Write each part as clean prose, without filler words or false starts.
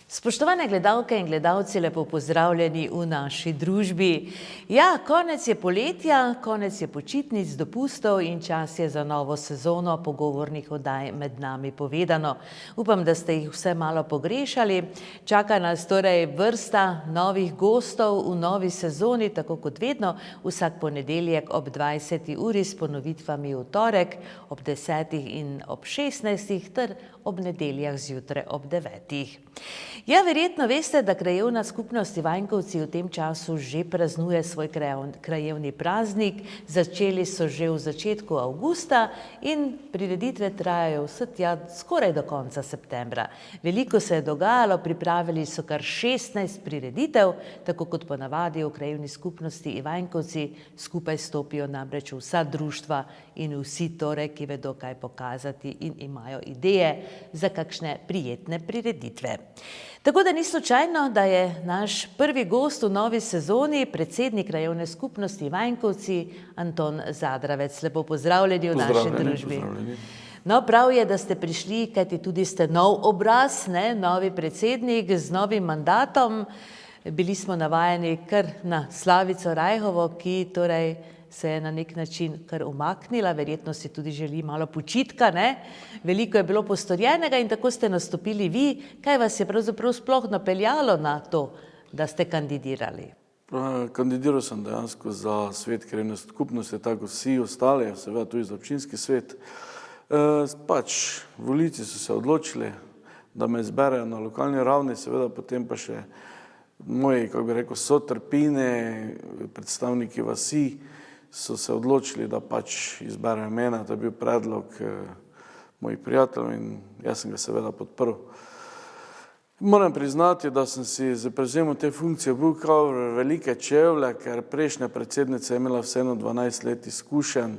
Spoštovane gledalke in gledalci, lepo pozdravljeni v naši družbi. Ja, konec je poletja, konec je počitnic, dopustov in čas je za novo sezono pogovornih oddaj Med nami povedano. Upam, da ste jih vse malo pogrešali. Čaka nas torej vrsta novih gostov v novi sezoni, tako kot vedno, vsak ponedeljek ob 20. uri s ponovitvami v torek ob 10. in ob 16. ter ob nedeljah zjutraj ob 9. Ja, verjetno veste, da krajevna skupnost Ivanjkovci v tem času že praznuje svoj krajevni praznik. Začeli so že v začetku avgusta in prireditve trajajo vse tja skoraj do konca septembra. Veliko se je dogajalo, pripravili so kar 16 prireditev, tako kot ponavadi v krajevni skupnosti Ivanjkovci. Skupaj stopijo namreč vsa društva in vsi torej, ki vedo, kaj pokazati in imajo ideje za kakšne prijetne prireditve. Tako da ni slučajno, da je naš prvi gost v novi sezoni predsednik krajevne skupnosti Ivanjkovci, Anton Zadravec. Lepo pozdravljeni v naši družbi. No, prav je, da ste prišli, kajti tudi ste nov obraz, novi predsednik z novim mandatom. Bili smo navajeni kar na Slavico Rajhovo, ki torej se je na nek način kar umaknila, verjetno si tudi želi malo počitka, Veliko je bilo postorjenega in tako ste nastopili vi. Kaj vas je pravzaprav sploh napeljalo na to, da ste kandidirali? Kandidiral sem dejansko za svet krajevne skupnosti, tako vsi ostali, seveda tudi za občinski svet. Volivci so se odločili, da me izberejo na lokalni ravni, seveda potem pa še moji, sotrpine, predstavniki vasi, so se odločili, da izberejo mene. To je bil predlog mojih prijateljev in jaz sem ga seveda podprl. Moram priznati, da sem si z prevzemom te funkcije bil kar velike čevlje, ker prejšnja predsednica je imela vseeno 12 let izkušenj.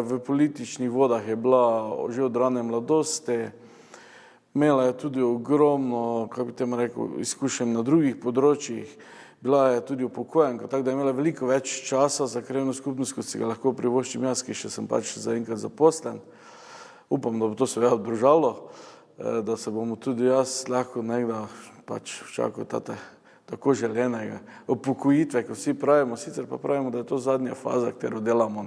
V političnih vodah je bila že od rane mladosti. Imela je tudi ogromno, izkušenj na drugih področjih. Bila je tudi upokojenka, tako da je imela veliko več časa za krajevno skupnost, kot si ga lahko privoščim jaz, ki še sem zaenkrat zaposlen. Upam, da bo to seveda obdržalo, da se bomo tudi jaz lahko nekdaj včakal tako želenega upokojitve, kot vsi pravimo, sicer pa pravimo, da je to zadnja faza, katero delamo.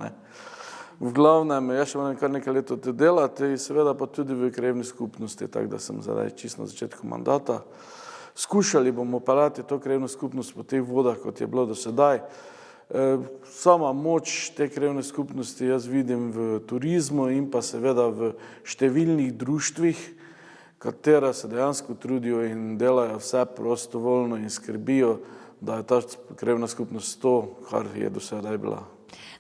V glavnem, jaz še moram kar nekaj let delati, seveda pa tudi v krajevni skupnosti, tako da sem zdaj čisto na začetku mandata. Skušali bomo peljati to krajevno skupnost po teh vodah, kot je bilo do sedaj. Sama moč te krajevne skupnosti jaz vidim v turizmu in pa seveda v številnih društvih, katera se dejansko trudijo in delajo vse prostovoljno in skrbijo, da je ta krajevna skupnost to, kar je do sedaj bila.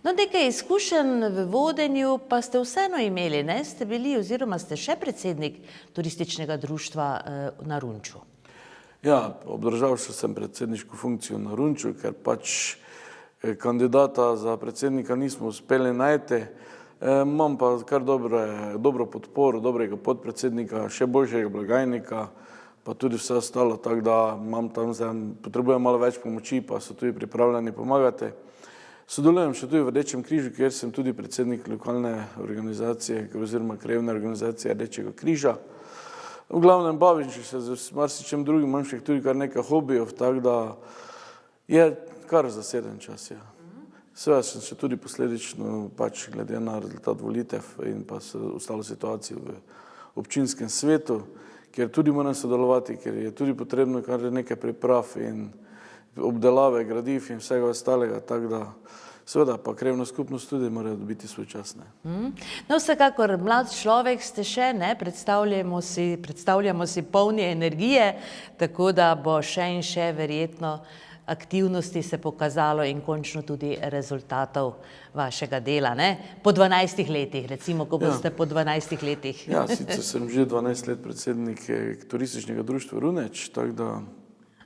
No, nekaj izkušenj v vodenju pa ste vseeno imeli, Ste bili oziroma ste še predsednik turističnega društva na Runču. Ja, obdržal sem predsedniško funkcijo na Runču, ker kandidata za predsednika nismo uspeli najti. Imam pa kar dobro podporo, dobrega podpredsednika, še boljšega blagajnika, pa tudi vse ostalo, tako da potrebujem malo več pomoči, pa so tudi pripravljeni pomagati. Sodelujem še tudi v Rdečem križu, kjer sem tudi predsednik lokalne organizacije oziroma krajevne organizacije Rdečega križa. V glavnem bavim se z marsičem drugim, imam še tudi kar nekaj hobijev, tako da je kar zaseden čas. Seveda sem še tudi posledično, glede na rezultat volitev in pa ostalo situacijo v občinskem svetu, kjer tudi moram sodelovati, ker je tudi potrebno kar nekaj priprav in obdelave gradiv in vsega ostalega, tako da seveda pa krajevna skupnost tudi mora dobiti svoj čas. No, vsekakor mlad človek ste še, predstavljamo si polni energije, tako da bo še in še verjetno aktivnosti se pokazalo in končno tudi rezultatov vašega dela, Po 12 letih, recimo, ko boste po 12 letih. Ja, sicer sem že 12 let predsednik turističnega društva Runeč, tako da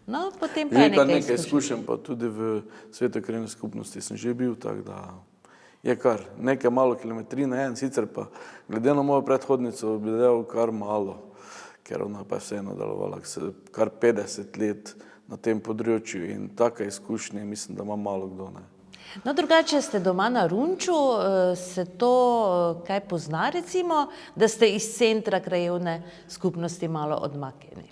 no, potem pa nekaj izkušenj, pa tudi v svetu krajevne skupnosti sem že bil, tako da je kar nekaj malo kilometrine, sicer pa glede na mojo predhodnico bi dejal kar malo, ker ona pa je vseeno delovala kar 50 let na tem področju in take izkušnje mislim, da ima malo kdo. No, drugače ste doma na Runču, se to kaj pozna recimo, da ste iz centra krajevne skupnosti malo odmaknjeni?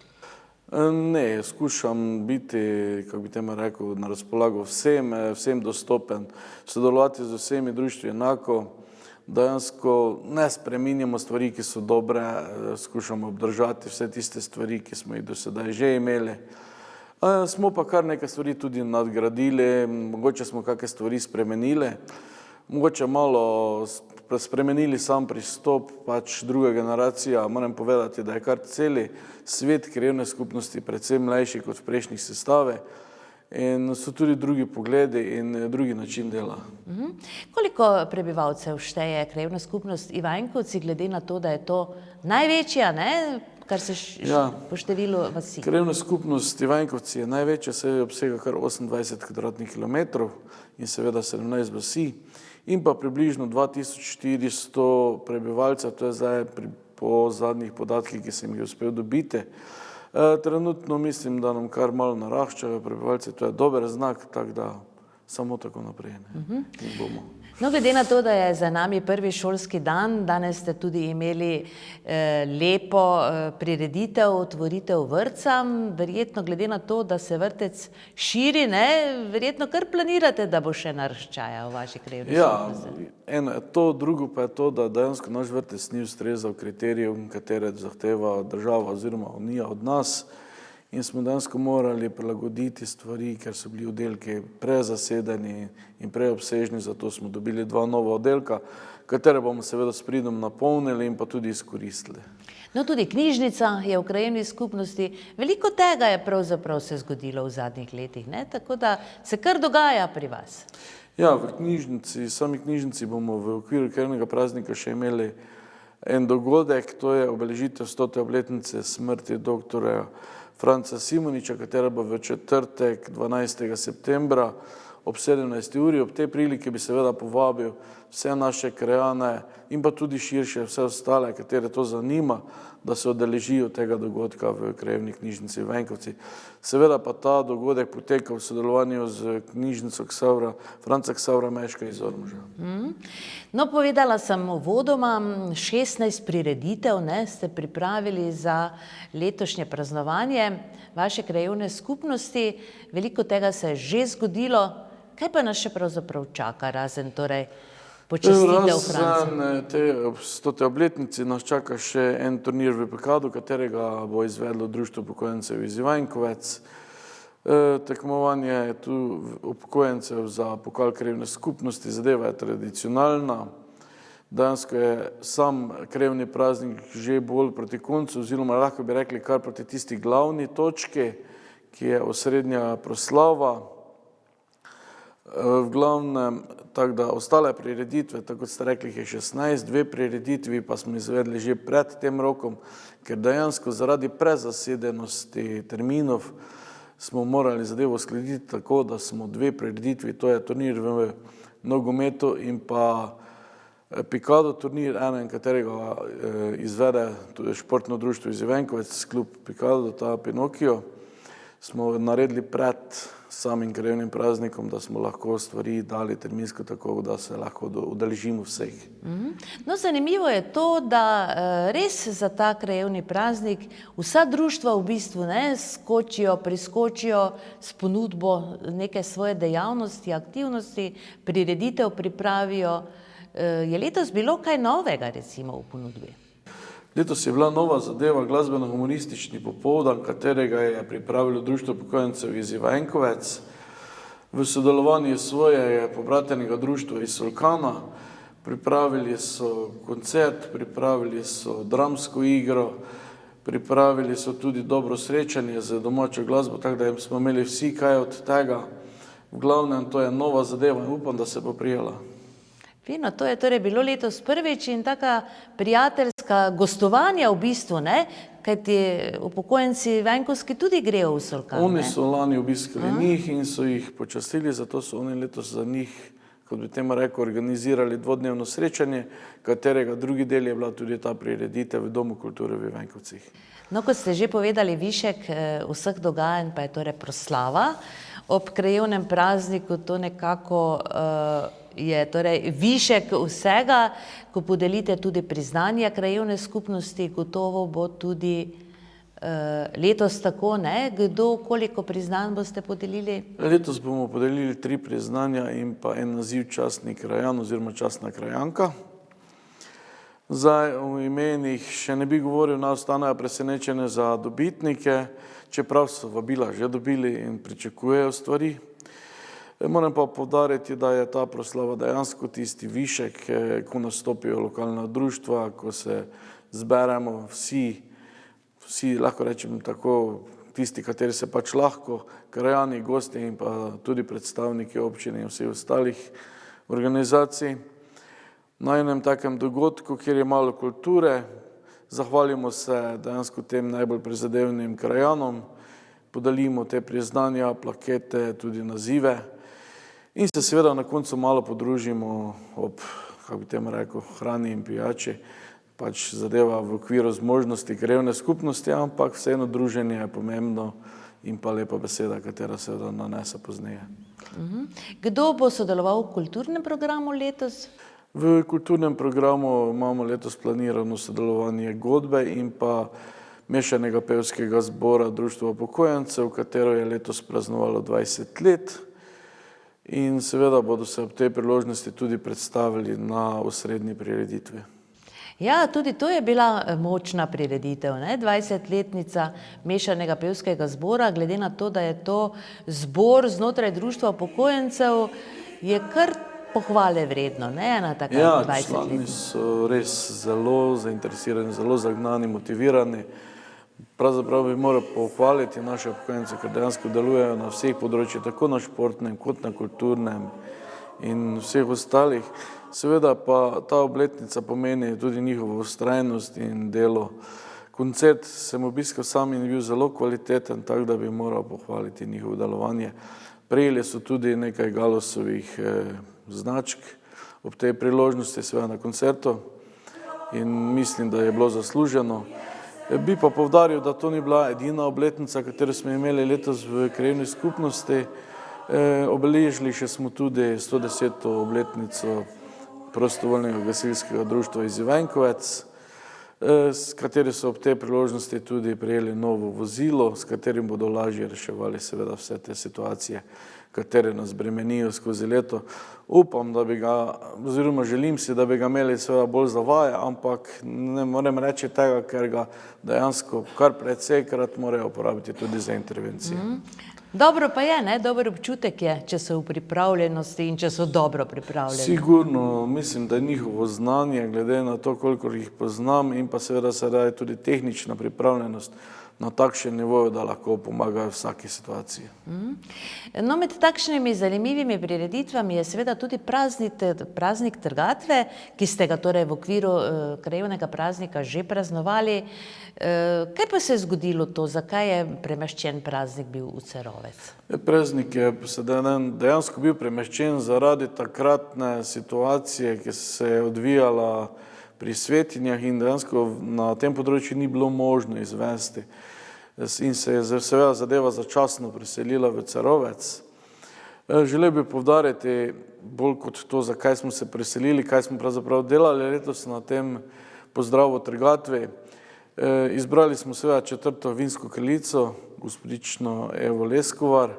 Ne, skušam biti, kako bi temu rekel, na razpolago vsem dostopen, sodelovati z vsemi društvi enako, dejansko ne spreminjamo stvari, ki so dobre, skušamo obdržati vse tiste stvari, ki smo jih do sedaj že imeli. Smo pa kar nekaj stvari tudi nadgradili, mogoče smo kakšne stvari spremenili, mogoče malo spremenili sam pristop, pač druga generacija, moram povedati, da je kar celi svet krajevne skupnosti predvsem mlajši kot v prejšnjih sestave in so tudi drugi pogledi in drugi način dela. Koliko prebivalcev šteje krajevna skupnost Ivanjkovci, glede na to, da je to največja, ne, kar se po številu vasi? Krajevna skupnost Ivanjkovci je največja, se obsega kar 28 kvadratnih kilometrov in seveda 17 vasi in pa približno 2400 prebivalcev, to je zdaj po zadnjih podatkih, ki sem jih uspel dobiti. Trenutno mislim, da nam kar malo naraščajo prebivalci, to je dober znak, tako da samo tako naprej in bomo. No, glede na to, da je za nami prvi šolski dan, danes ste tudi imeli lepo prireditev, otvoritev vrtca, verjetno glede na to, da se vrtec širi, ne, verjetno kar planirate, da bo še naraščaja v vaši krajevni skupnosti. Eno je to, drugo pa je to, da dejansko naš vrtec ni ustrezal kriterijem, katere zahteva država oziroma Unija od nas. In smo dejansko morali prilagoditi stvari, ker so bili oddelki prezasedeni in preobsežni, zato smo dobili 2 nova oddelka, katere bomo seveda s pridom napolnili in pa tudi izkoristili. No, tudi knjižnica je v krajevni skupnosti, veliko tega je pravzaprav se zgodilo v zadnjih letih, ne? Tako da se kar dogaja pri vas. Ja, v knjižnici, sami knjižnici bomo v okviru krajevnega praznika še imeli en dogodek, to je obeležitev 100. obletnice smrti doktorja Franca Simoniča, katera bo v četrtek 12. septembra ob 17. uri. Ob tej priliki bi seveda povabil vse naše krajane in pa tudi širše vse ostale, katere to zanima, da se udeležijo tega dogodka v krajevni knjižnici Ivanjkovci. Seveda pa ta dogodek poteka v sodelovanju z knjižnico Franca Ksavra Meška iz Ormoža. No, povedala sem uvodoma, 16 prireditev, ne, ste pripravili za letošnje praznovanje vaše krajevne skupnosti. Veliko tega se je že zgodilo. Kaj pa nas še pravzaprav čaka, razen torej počastitev Franca? Razen te 100. obletnici nas čaka še en turnir v Pikadu, katerega bo izvedlo Društvo upokojencev iz Ivanjkovec. Tekmovanje je tu upokojencev za pokal krajevne skupnosti, zadeva je tradicionalna. Dejansko je sam krajevni praznik že bolj proti koncu, oziroma lahko bi rekli kar proti tisti glavni točki, ki je osrednja proslava. V glavnem, tako da ostale prireditve, tako kot ste rekli, je 16, 2 prireditvi pa smo izvedli že pred tem rokom, ker dejansko zaradi prezasedenosti terminov smo morali zadevo skladiti tako, da smo 2 prireditvi, to je turnir v nogometu in pa Pikado turnir, enen, katerega izvede tudi športno društvo iz Ivanjkovec, klub Pikado, ta Pinokio, smo naredili pred samim krajevnim praznikom, da smo lahko stvari dali terminsko tako, da se lahko udeležimo vseh. No, zanimivo je to, da res za ta krajevni praznik vsa društva v bistvu ne priskočijo s ponudbo neke svoje dejavnosti, aktivnosti, prireditev pripravijo. Je letos bilo kaj novega recimo v ponudbi? Letos je bila nova zadeva glasbeno-humoristični popoldan, katerega je pripravilo Društvo upokojencev iz Ivanjkovec. V sodelovanju svoje pobratenega društva iz Solkana. Pripravili so koncert, pripravili so dramsko igro, pripravili so tudi dobro srečanje z domačo glasbo, tako da smo imeli vsi kaj od tega. V glavnem, to je nova zadeva in upam, da se bo prijela. Fino, to je torej bilo letos prvič in taka prijateljska gostovanja v bistvu, ne? Kajti upokojenci Ivanjkovski tudi grejo v Solkan, ne? Oni so lani obiskali njih in so jih počastili, zato so oni letos za njih, kot bi temu rekel, organizirali 2-dnevno srečanje, katerega drugi del je bila tudi ta prireditev v Domu kulture v Ivanjkovcih. No, kot ste že povedali, višek vseh dogajanj pa je torej proslava. Ob krajevnem prazniku to nekako je torej višek vsega, ko podelite tudi priznanja krajevne skupnosti, gotovo bo tudi Letos tako, ne? Kdo, koliko priznanj boste podelili? Letos bomo podelili 3 priznanja in pa en naziv častni krajan oziroma častna krajanka. Zdaj o imenih še ne bi govoril, naj ostanejo presenečene za dobitnike, čeprav so vabila že dobili in pričakujejo stvari. Moram pa poudariti, da je ta proslava dejansko tisti višek, ko nastopijo lokalna društva, ko se zberemo vsi, lahko rečem tako, tisti, kateri se pač lahko, krajani, gosti in pa tudi predstavniki občine in vseh ostalih organizacij. Na enem takem dogodku, kjer je malo kulture, zahvalimo se dejansko tem najbolj prizadevnim krajanom, podelimo te priznanja, plakete, tudi nazive in se seveda na koncu malo podružimo ob, kako bi temu rekel, hrani in pijači. Pač zadeva v okviru zmožnosti krajevne skupnosti, ampak vseeno druženje je pomembno in pa lepa beseda, katera seveda nanese pozneje. Kdo bo sodeloval v kulturnem programu letos? V kulturnem programu imamo letos planirano sodelovanje Godbe in pa mešanega pevskega zbora Društva upokojencev, katero je letos praznovalo 20 let in seveda bodo se ob tej priložnosti tudi predstavili na osrednji prireditvi. Ja, tudi to je bila močna prireditev, ne? 20-letnica mešanega pevskega zbora, glede na to, da je to zbor znotraj Društva upokojencev, je kar pohvale vredno, ne? Ena taka 20-letnica. Člani so res zelo zainteresirani, zelo zagnani, motivirani. Pravzaprav bi moral pohvaliti naše upokojence, ker dejansko delujejo na vseh področjih, tako na športnem kot na kulturnem in vseh ostalih. Seveda pa ta obletnica pomeni tudi njihovo vztrajnost in delo. Koncert sem obiskal sam in je bil zelo kvaliteten, tako da bi moral pohvaliti njihovo delovanje. Prejeli so tudi nekaj Galusovih značk ob tej priložnosti, seveda na koncertu in mislim, da je bilo zasluženo. Bi pa poudaril, da to ni bila edina obletnica, katero smo imeli letos v krajevni skupnosti. Obeležili še smo tudi 110. obletnico prostovoljnega gasilskega društva iz Ivenkovec, s kateri so ob tej priložnosti tudi prejeli novo vozilo, s katerim bodo lažje reševali seveda vse te situacije, katere nas bremenijo skozi leto. Upam, da bi ga, oziroma želim si, da bi ga imeli seveda bolj za vaje, ampak ne morem reči tega, ker ga dejansko kar precejkrat morajo uporabiti tudi za intervencije. Dobro pa je, ne? Dober občutek je, če so v pripravljenosti in če so dobro pripravljeni. Sigurno, mislim, da je njihovo znanje, glede na to, koliko jih poznam in pa seveda sedaj tudi tehnična pripravljenost na takšen nivoju, da lahko pomagajo v vsaki situaciji. No, med takšnimi zanimivimi prireditvami je seveda tudi praznik trgatve, ki ste ga torej v okviru krajevnega praznika že praznovali. Kaj pa se je zgodilo to? Zakaj je premeščen praznik bil v Cerovec? Praznik je dejansko bil premeščen zaradi takratne situacije, ki se je odvijala pri svetinjah in dejansko na tem področju ni bilo možno izvesti. In se je seveda zadeva začasno preselila v Cerovec. Želel bi poudariti bolj kot to, zakaj smo se preselili, kaj smo pravzaprav delali letos na tem pozdravu trgatvi. Izbrali smo seveda 4. vinsko kraljico, gospodično Evo Leskovar,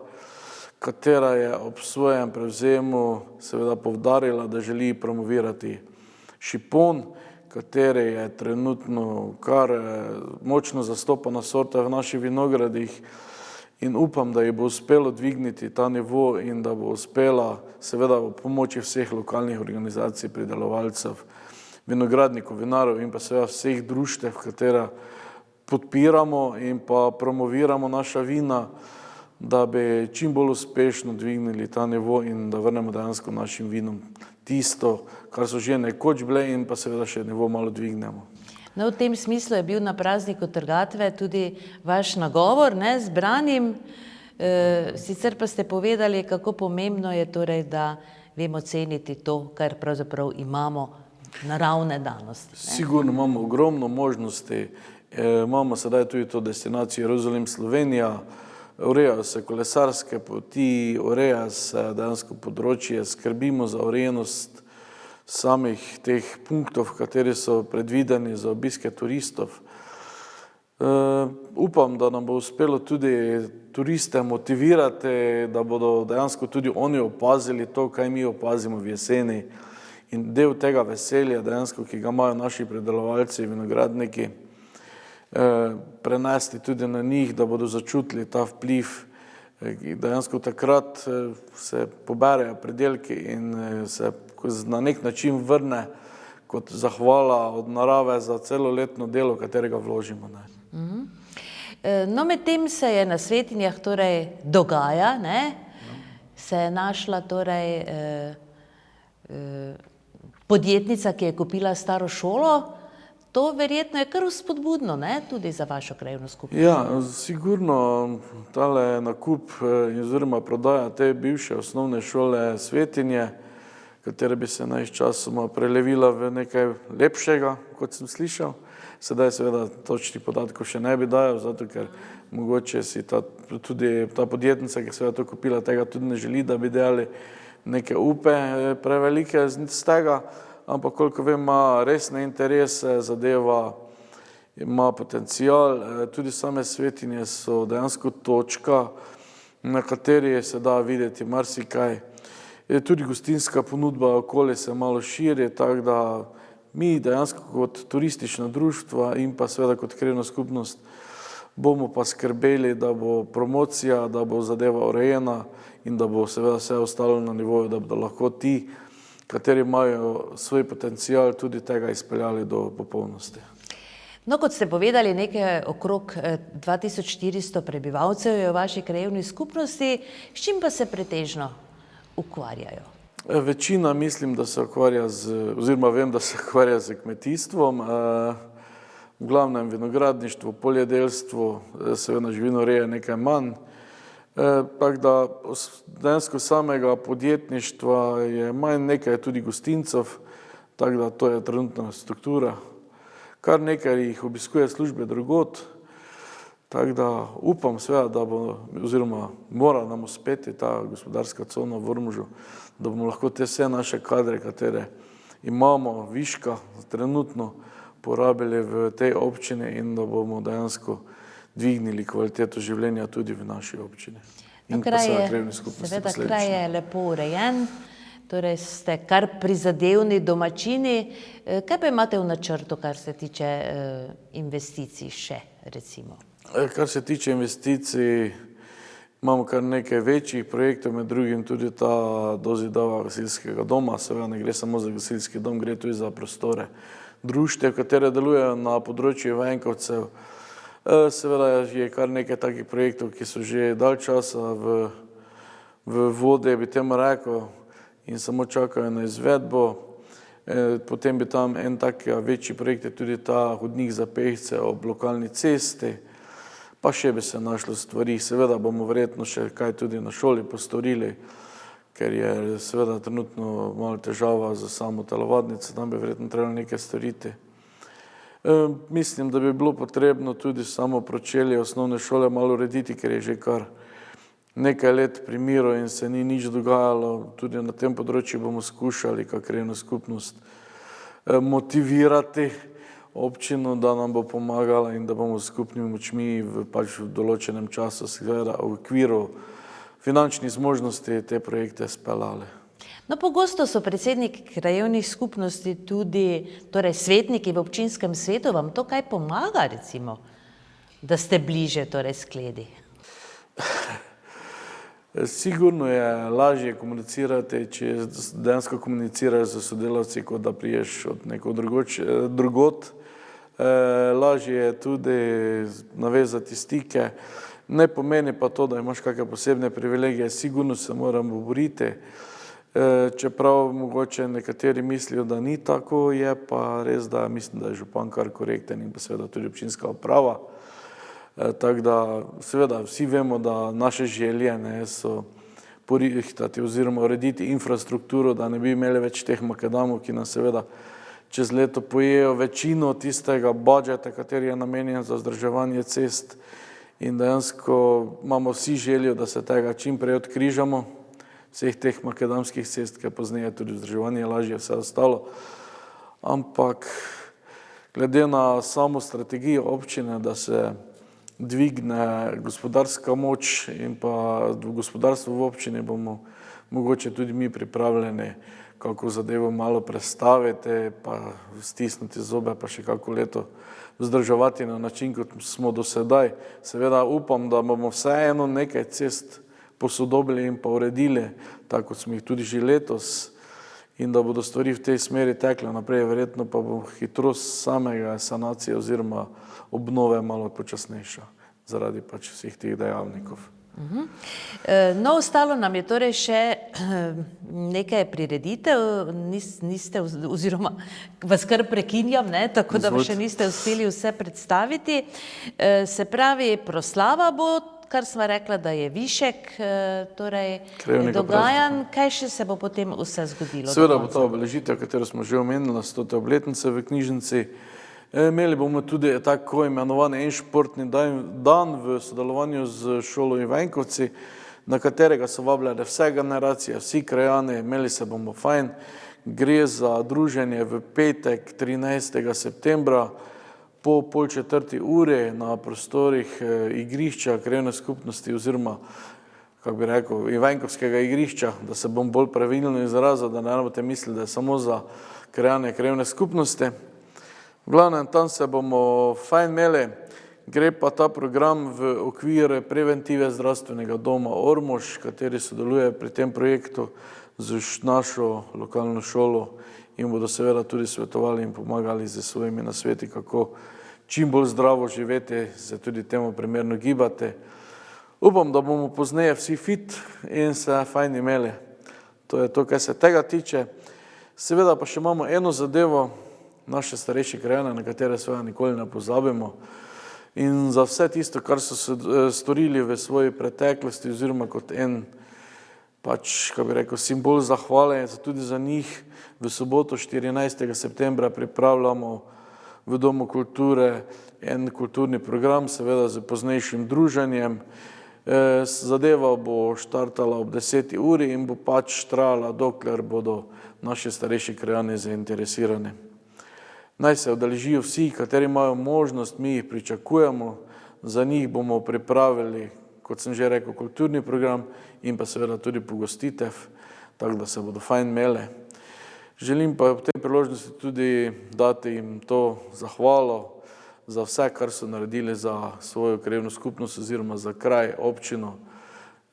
katera je ob svojem prevzemu seveda poudarila, da želi promovirati šipon, kateri je trenutno kar močno zastopana sorta v naših vinogradih in upam, da ji bo uspelo dvigniti ta nivo in da bo uspela seveda v pomoči vseh lokalnih organizacij, pridelovalcev, vinogradnikov, vinarjev in pa seveda vseh društev, katera podpiramo in pa promoviramo naša vina, da bi čim bolj uspešno dvignili ta nivo in da vrnemo dejansko našim vinom tisto, kar so že nekoč bile in pa seveda še nivo malo dvignemo. No, v tem smislu je bil na prazniku trgatve tudi vaš nagovor, ne, zbranim. Sicer pa ste povedali, kako pomembno je torej, da vemo ceniti to, kar pravzaprav imamo, naravne danosti. Sigurno imamo ogromno možnosti. Imamo sedaj tudi to destinacijo Jeruzalem, Slovenija, urejajo se kolesarske poti, ureja se dejansko področje, skrbimo za urejenost samih teh punktov, kateri so predvideni za obiske turistov. Upam, da nam bo uspelo tudi turiste motivirati, da bodo dejansko tudi oni opazili to, kaj mi opazimo v jeseni. In del tega veselja dejansko, ki ga imajo naši pridelovalci, vinogradniki, prenesti tudi na njih, da bodo začutili ta vpliv. Dejansko takrat se poberejo pridelki in se na nek način vrne kot zahvala od narave za celoletno delo, katerega vložimo. No, medtem se je na Svetinjah torej dogaja, ne? Se je našla torej podjetnica, ki je kupila staro šolo. To verjetno je kar vzpodbudno, ne? Tudi za vašo krajevno skupnost. Ja, sigurno tale nakup oziroma prodaja te bivše osnovne šole Svetinje, katera bi se naj sčasoma prelevila v nekaj lepšega, kot sem slišal. Sedaj seveda točnih podatkov še ne bi dajal, zato ker mogoče si tudi ta podjetnica, ki je seveda to kupila, tega tudi ne želi, da bi delali neke upe prevelike z tega, ampak koliko vem, ima resne interese, zadeva ima potencial. Tudi same Svetinje so dejansko točka, na kateri se da videti marsikaj. Tudi gostinska ponudba okoli se malo širi, tako da mi dejansko kot turistična društva in pa seveda kot krajevna skupnost bomo pa skrbeli, da bo promocija, da bo zadeva urejena in da bo seveda vse ostalo na nivoju, da bodo lahko ti, kateri imajo svoj potencial, tudi tega izpeljali do popolnosti. No, kot ste povedali, nekaj okrog 2400 prebivalcev je v vaši krajevni skupnosti. S čim pa se pretežno ukvarjajo? Večina mislim, da se ukvarja oziroma vem, da se ukvarja z kmetijstvom, v glavnem vinogradništvo, poljedelstvo, seveda živinoreja nekaj manj. Tako da dejansko samega podjetništva je manj, nekaj tudi gostincev, tako da to je trenutna struktura. Kar nekaj jih obiskuje službe drugod, tako da upam seveda, da bo, oziroma mora nam uspeti ta gospodarska cona v Ormožu, da bomo lahko te vse naše kadre, katere imamo viška trenutno, porabili v tej občini in da bomo dejansko dvignili kvaliteto življenja tudi v naši občini. In pa seveda krajevni skupnosti seveda posledično. kraj je lepo urejen, torej ste kar prizadevni domačini. Kaj pa imate v načrtu, kar se tiče investicij še, recimo? Kar se tiče investicij, imamo kar nekaj večjih projektov, med drugim tudi ta dozidava gasilskega doma. Seveda ne gre samo za gasilski dom, gre tudi za prostore društev, katere delujejo na področju Venkovcev. Seveda je kar nekaj takih projektov, ki so že dalj časa v vodi, bi temu rekel, in samo čakajo na izvedbo. Potem bi tam en tak večji projekt je tudi ta hodnik za pešce ob lokalni cesti, pa še bi se našlo stvari. Seveda bomo verjetno še kaj tudi na šoli postorili, ker je seveda trenutno malo težava za samo telovadnico, tam bi verjetno trebalo nekaj storiti. Mislim, da bi bilo potrebno tudi samo pročelje osnovne šole malo urediti, ker je že kar nekaj let pri miru in se ni nič dogajalo. Tudi na tem področju bomo skušali, kot krajevna skupnost, motivirati občino, da nam bo pomagala in da bomo s skupnimi močmi v določenem času, seveda v okviru finančnih zmožnosti, te projekte speljali. No, pogosto so predsedniki krajevnih skupnosti tudi, torej svetniki v občinskem svetu. Vam to kaj pomaga, recimo, da ste bliže torej skledi? Sigurno je lažje komunicirati, če dejansko komuniciraš z sodelavci, kot da priješ od nekod drugod. Lažje je tudi navezati stike. Ne pomeni pa to, da imaš kakšne posebne privilegije. Sigurno se moramo boriti. Čeprav mogoče nekateri mislijo, da ni tako, je pa res, da mislim, da je župan kar korekten in pa seveda tudi občinska uprava. Tako da seveda vsi vemo, da naše želje so porihtati oziroma urediti infrastrukturo, da ne bi imeli več teh makadamov, ki nas seveda čez leto pojejo večino tistega budžeta, kateri je namenjen za vzdrževanje cest, in dejansko imamo vsi željo, da se tega čim prej odkrižamo, vseh teh makadamskih cest, ker pozneje tudi vzdrževanje lažje, vse ostalo. Ampak glede na samo strategijo občine, da se dvigne gospodarska moč in pa gospodarstvo v občini, bomo mogoče tudi mi pripravljeni kako zadevo malo prestaviti, pa stisniti zobe, pa še kako leto vzdrževati na način, kot smo do sedaj. Seveda upam, da bomo vseeno nekaj cest posodobili in pa uredili, tako kot smo jih tudi že letos, in da bodo stvari v tej smeri tekle naprej, verjetno pa bo hitrost samega sanacije oziroma obnove malo počasnejša, zaradi pač vseh teh dejavnikov. No, ostalo nam je torej še nekaj prireditev, niste, oziroma vas kar prekinjam, ne, tako da še niste uspeli vse predstaviti. Se pravi, proslava bo, kar sva rekla, da je višek, torej dogajanj, kaj še se bo potem vse zgodilo? Seveda bo ta obeležitev, katero smo že omenili, 100. obletnice v knjižnici. Imeli bomo tudi tako imenovani en športni dan v sodelovanju z šolo Ivankovci, na katerega so vabljene vse generacije, vsi krajani, imeli se bomo fajn. Gre za druženje v petek 13. septembra po 3:30 na prostorih igrišča krajevne skupnosti oziroma, kako bi rekel, Ivankovskega igrišča, da se bom bolj pravilno izrazil, da ne boste mislili, da je samo za krajane krajevne skupnosti. V glavnem, tam se bomo fajn imeli, gre pa ta program v okvir preventive zdravstvenega doma Ormož, kateri sodeluje pri tem projektu z našo lokalno šolo in bodo seveda tudi svetovali in pomagali z svojimi nasveti, kako čim bolj zdravo živeti, se tudi temu primerno gibati. Upam, da bomo pozneje vsi fit in se fajn imeli. To je to, kar se tega tiče. Seveda pa še imamo eno zadevo, naše starejše krajane, na katere seveda nikoli ne pozabimo. In za vse tisto, kar so se storili v svoji preteklosti oziroma kot en, pač, kako bi rekel, simbol zahvale, tudi za njih v soboto 14. septembra pripravljamo v Domu kulture en kulturni program, seveda z poznejšim druženjem. Zadeva bo štartala ob 10. uri in bo pač trajala, dokler bodo naši starejši krajani zainteresirani. Naj se udeležijo vsi, kateri imajo možnost, mi jih pričakujemo, za njih bomo pripravili, kot sem že rekel, kulturni program in pa seveda tudi pogostitev, tako da se bodo fajn imeli. Želim pa v tej priložnosti tudi dati jim to zahvalo za vse, kar so naredili za svojo krajevno skupnost oziroma za kraj, občino,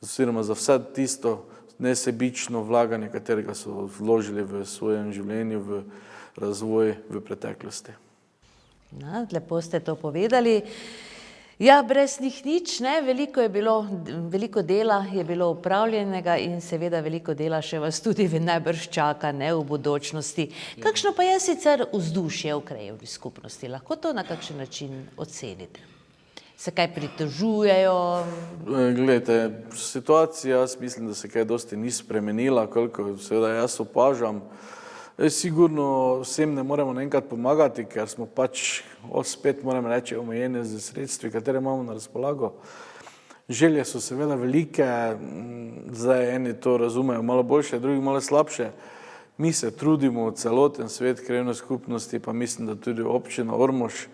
oziroma za vse tisto nesebično vlaganje, katerega so vložili v svojem življenju, v razvoj v preteklosti. Lepo ste to povedali. Ja, brez njih nič, ne, veliko dela je bilo upravljenega in seveda veliko dela še vas tudi najbrž čaka, ne, v bodočnosti. Kakšno pa je sicer vzdušje v krajevni skupnosti? Lahko to na kakšen način ocenite? Se kaj pritožujejo? Glejte, situacija, jaz mislim, da se kaj dosti ni spremenila, koliko seveda jaz opažam. Sigurno vsem ne moremo naenkrat pomagati, ker smo pač spet, moram reči, omejeni z sredstvi, katere imamo na razpolago. Želje so seveda velike, zdaj eni to razumejo malo boljše, drugi malo slabše. Mi se trudimo, celoten svet krajevne skupnosti, pa mislim, da tudi občina Ormož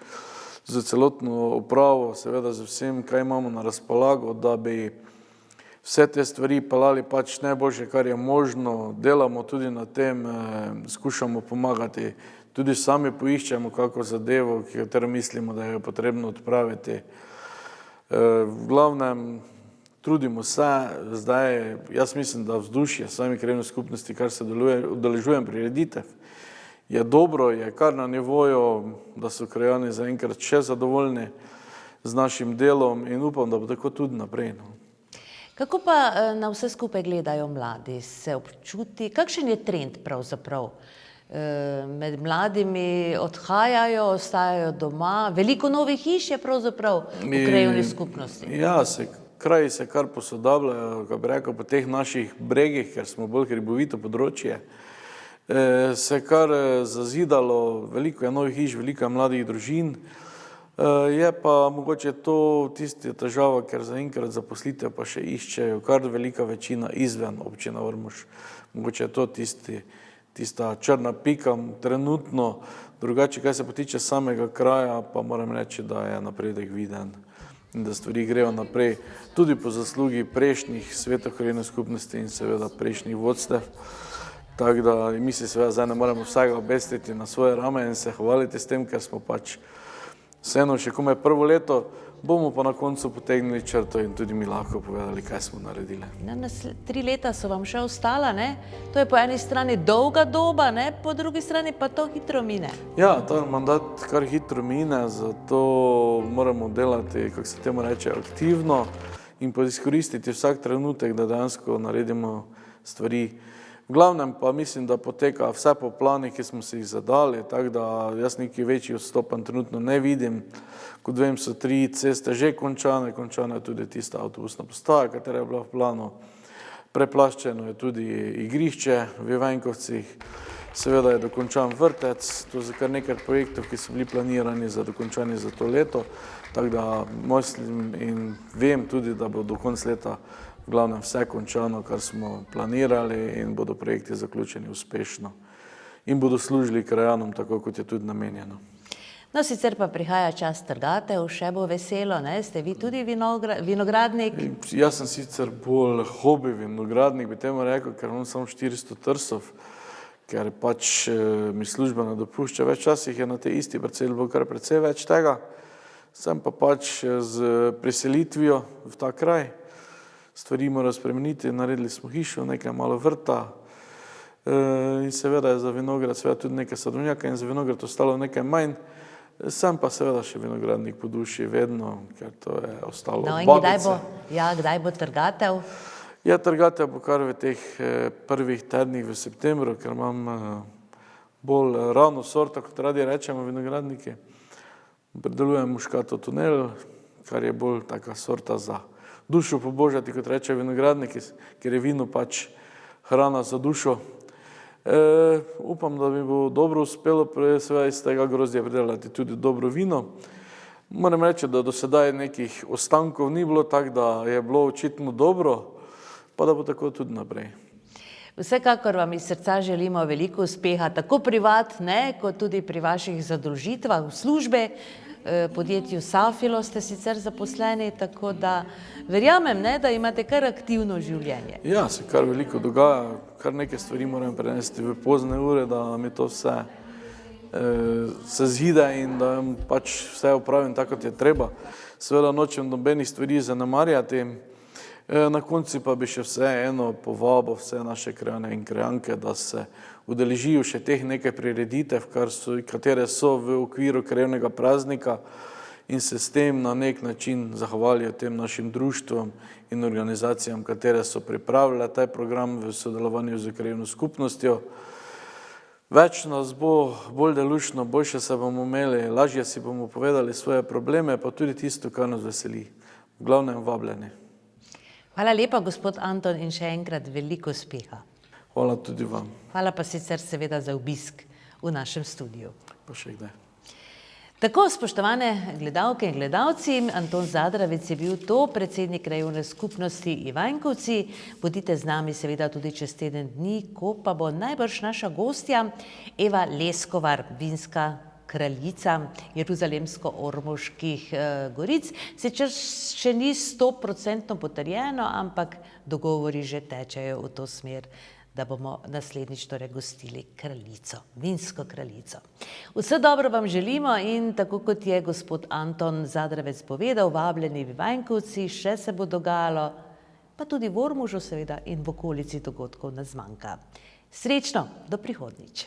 z celotno upravo, seveda z vsem, kaj imamo na razpolago, da bi vse te stvari peljali pač najboljše, kar je možno, delamo tudi na tem, skušamo pomagati, tudi sami poiščemo kako zadevo, katero mislimo, da je potrebno odpraviti. V glavnem, trudimo se, zdaj, jaz mislim, da vzdušje sami krajevne skupnosti, kar se udeležujem prireditev, je dobro, je kar na nivoju, da so krajani zaenkrat še zadovoljni z našim delom in upam, da bo tako tudi naprej. Kako pa na vse skupaj gledajo mladi? Se občuti, kakšen je trend pravzaprav? Med mladimi odhajajo, ostajajo doma, veliko novih hiš je pravzaprav v krajevni skupnosti. Ja, kraji se kar posodabljajo, kako bi rekel, po teh naših bregih, ker smo bolj hribovito področje, se kar zazidalo, veliko je novih hiš, veliko je mladih družin. Je pa mogoče to tisti težava, ker zaenkrat zaposlitev pa še iščejo kar velika večina izven občine Ormož. Mogoče je to tista črna pika trenutno. Drugače, kaj se pa tiče samega kraja, pa moram reči, da je napredek viden in da stvari grejo naprej, tudi po zaslugi prejšnjih svetokrajevnih skupnosti in seveda prejšnjih vodstev. Tako da mi se seveda zdaj ne moremo vsega obestiti na svoje rame in se hvaliti s tem, ker smo pač vseeno še komaj prvo leto, bomo pa na koncu potegnili črto in tudi mi lahko povedali, kaj smo naredili. 3 leta so vam še ostala, ne? To je po eni strani dolga doba, ne? Po drugi strani pa to hitro mine. Ja, ta mandat kar hitro mine, zato moramo delati, kako se temu reče, aktivno in pa izkoristiti vsak trenutek, da dejansko naredimo stvari. V glavnem pa mislim, da poteka vse po planih, ki smo si jih zadali, tako da jaz nekaj večjih odstopanj trenutno ne vidim. Kot vem, so 3 ceste že končane, končana je tudi tista avtobusna postaja, katera je bila v planu. Preplaščeno je tudi igrišče v Ivankovcih, seveda je dokončan vrtec, to je kar nekaj projektov, ki so bili planirani za dokončanje za to leto, tako da mislim in vem tudi, da bo do konca leta v glavnem vse končano, kar smo planirali in bodo projekti zaključeni uspešno in bodo služili krajanom tako, kot je tudi namenjeno. No, sicer pa prihaja čas trgatev, še bo veselo, ne? Ste vi tudi vinogradnik? Jaz sem sicer bolj hobi vinogradnik, bi temu rekel, ker imam samo 400 trsov, ker pač mi služba ne dopušča. Več časih je na tej isti parceli bilo kar precej več tega. Sem pa pač z preselitvijo v ta kraj. Stvari morajo spremeniti, naredili smo hišo, nekaj malo vrta in seveda je za vinograd seveda tudi nekaj sadovnjaka in za vinograd ostalo nekaj manj. Sem pa seveda še vinogradnik po duši vedno, ker to je ostalo od babice. Kdaj bo trgatev? Ja, trgatev bo kar v teh prvih tednih v septembru, ker imam bolj ravno sorto, kot radi rečemo vinogradniki. Predelujem muškatov tunel, kar je bolj taka sorta za dušo pobožati, kot reče vinogradniki, ker je vino pač hrana za dušo. Upam, da mi bo dobro uspelo seveda iz tega grozdja pridelati tudi dobro vino. Moram reči, da do sedaj nekih ostankov ni bilo, tako da je bilo očitno dobro, pa da bo tako tudi naprej. Vsekakor vam iz srca želimo veliko uspeha, tako privat, ne, kot tudi pri vaših zadolžitvah v službe. Podjetju Safilo ste sicer zaposleni, tako da verjamem, ne, da imate kar aktivno življenje. Ja, se kar veliko dogaja, kar nekaj stvari moram prenesti v pozne ure, da mi to vse se zide in da pač vse opravim tako, kot je treba. Seveda nočem nobenih stvari zanemarjati. Na koncu pa bi še vseeno povabil vse naše krajane in krajanke, da se udeležijo še teh nekaj prireditev, katere so v okviru krajevnega praznika in se s tem na nek način zahvalijo tem našim društvom in organizacijam, katere so pripravile ta program v sodelovanju z krajevno skupnostjo. Več nas bo, bolj delušno, boljše se bomo imeli, lažje si bomo povedali svoje probleme, pa tudi tisto, kar nas veseli. V glavnem vabljeni. Hvala lepa, gospod Anton, in še enkrat veliko uspeha. Hvala tudi vam. Hvala pa sicer seveda za obisk v našem studiu. Pa še kdaj. Tako, spoštovane gledalke in gledalci, Anton Zadravec je bil to, predsednik krajevne skupnosti Ivankovci. Bodite z nami seveda tudi čez teden dni, ko pa bo najbrž naša gostja Eva Leskovar, vinska kraljica Jeruzalemsko-Ormoških goric. Sicer še ni 100% potrjeno, ampak dogovori že tečejo v to smer, da bomo naslednjič torej gostili kraljico, vinsko kraljico. Vse dobro vam želimo in tako kot je gospod Anton Zadravec povedal, vabljeni v Ivankovci, še se bo dogajalo, pa tudi v Ormožu seveda in v okolici dogodkov ne zmanjka. Srečno, do prihodnjič.